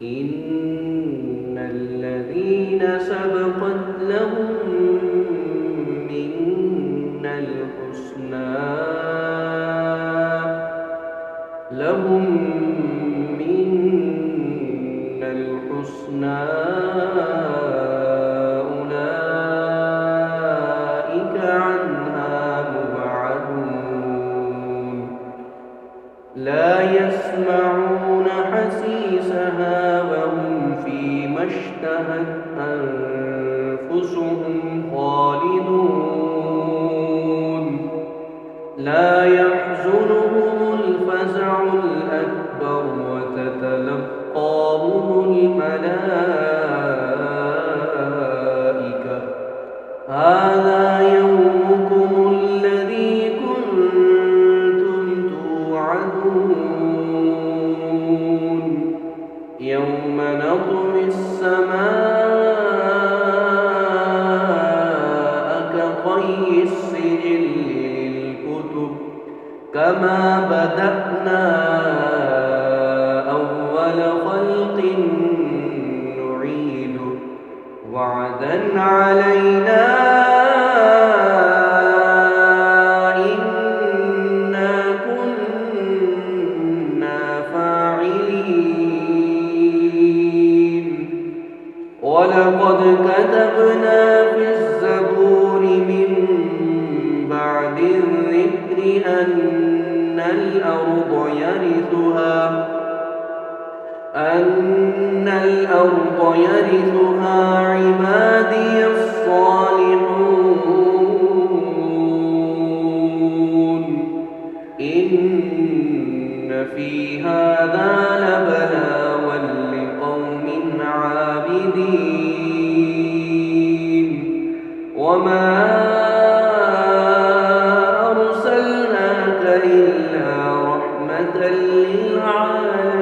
إن الذين سبقت لهم منا الحسنى أولئك عنها مبعدون لا يسمعون حسيسها وهم فيما اشتهت أنفسهم خالدون لا يحزنهم الفزع الأكبر وتتلقاهم الملائكة هذا يومكم الذي كنتم توعدون يوم نطوي السماء كطي السجل للكتب كما بدأنا أول خلق نعيده وعدا علينا إنا كنا فاعلين ولقد كتبنا في الزبور من بعد الذكر أن الأرض يرثها عبادي الصالحون إن في هذا لبلاغا لقوم عابدين وما أرسلناك إلا رحمة للعالمين